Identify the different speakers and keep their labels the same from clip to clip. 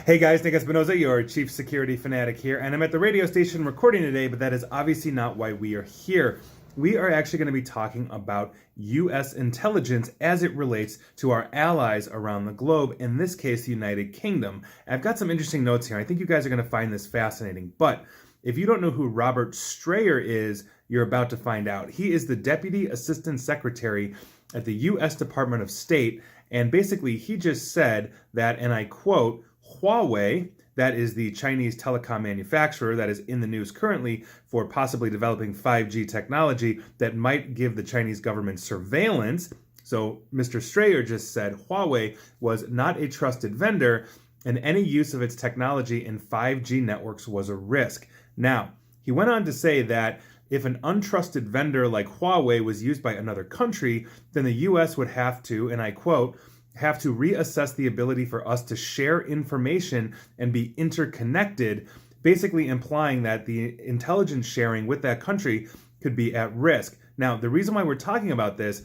Speaker 1: Hey guys, Nick Espinoza, your chief security fanatic here, and I'm at the radio station recording today, but that is obviously not why we are here. We are actually going to be talking about U.S. intelligence as it relates to our allies around the globe, in this case, the United Kingdom. I've got some interesting notes here. I think you guys are going to find this fascinating, but if you don't know who Robert Strayer is, you're about to find out. He is the Deputy Assistant Secretary at the U.S. Department of State, and basically he just said that, and I quote, Huawei, that is the Chinese telecom manufacturer that is in the news currently for possibly developing 5G technology that might give the Chinese government surveillance. So Mr. Strayer just said Huawei was not a trusted vendor and any use of its technology in 5G networks was a risk. Now, he went on to say that if an untrusted vendor like Huawei was used by another country, then the U.S. would have to, and I quote, have to reassess the ability for us to share information and be interconnected, basically implying that the intelligence sharing with that country could be at risk. Now, the reason why we're talking about this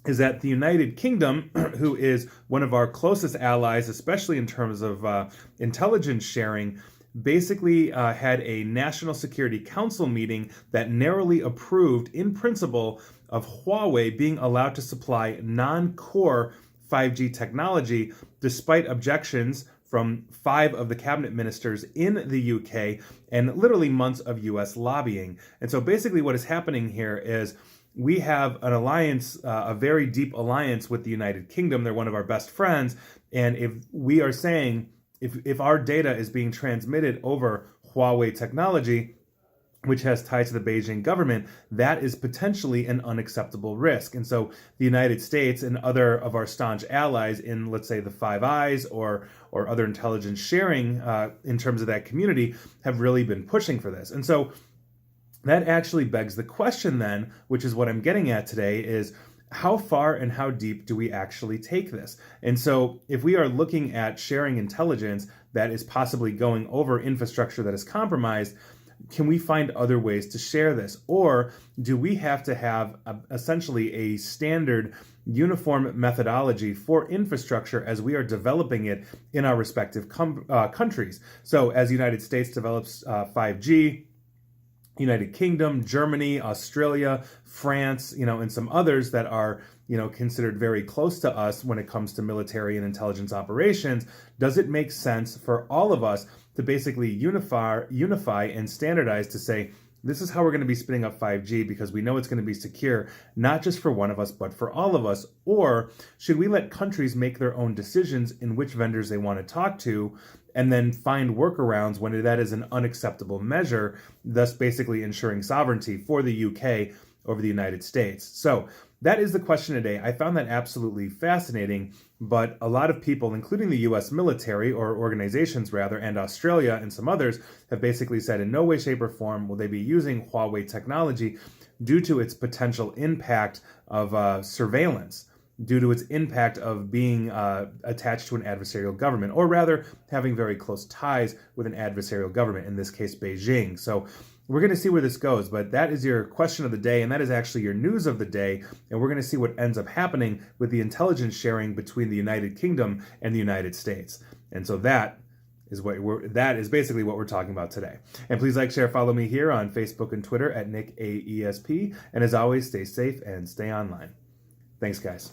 Speaker 1: is that the United Kingdom, who is one of our closest allies, especially in terms of intelligence sharing, basically had a National Security Council meeting that narrowly approved, in principle, of Huawei being allowed to supply non-core 5G technology, despite objections from 5 of the cabinet ministers in the UK and literally months of US lobbying. And so basically what is happening here is we have an alliance, a very deep alliance with the United Kingdom. They're one of our best friends. And if we are saying, if our data is being transmitted over Huawei technology, which has ties to the Beijing government, that is potentially an unacceptable risk. And so the United States and other of our staunch allies in, let's say, the Five Eyes or other intelligence sharing in terms of that community have really been pushing for this. And so that actually begs the question then, which is what I'm getting at today, is how far and how deep do we actually take this? And so if we are looking at sharing intelligence that is possibly going over infrastructure that is compromised, can we find other ways to share this? Or do we have to have essentially a standard uniform methodology for infrastructure as we are developing it in our respective countries? So as the United States develops 5G, United Kingdom, Germany, Australia, France, and some others that are, considered very close to us when it comes to military and intelligence operations, does it make sense for all of us to basically unify and standardize to say, this is how we're going to be spinning up 5G because we know it's going to be secure, not just for one of us, but for all of us? Or should we let countries make their own decisions in which vendors they want to talk to and then find workarounds when that is an unacceptable measure, thus basically ensuring sovereignty for the UK over the United States? So that is the question today. I found that absolutely fascinating, but a lot of people, including the US military, or organizations rather, and Australia and some others, have basically said in no way, shape, or form will they be using Huawei technology due to its potential impact of surveillance, due to its impact of being attached to an adversarial government, or rather having very close ties with an adversarial government, in this case Beijing. So we're going to see where this goes, but that is your question of the day, and that is actually your news of the day, and we're going to see what ends up happening with the intelligence sharing between the United Kingdom and the United States. And so that is basically what we're talking about today. And please like, share, follow me here on Facebook and Twitter at NickAESP, and as always, stay safe and stay online. Thanks, guys.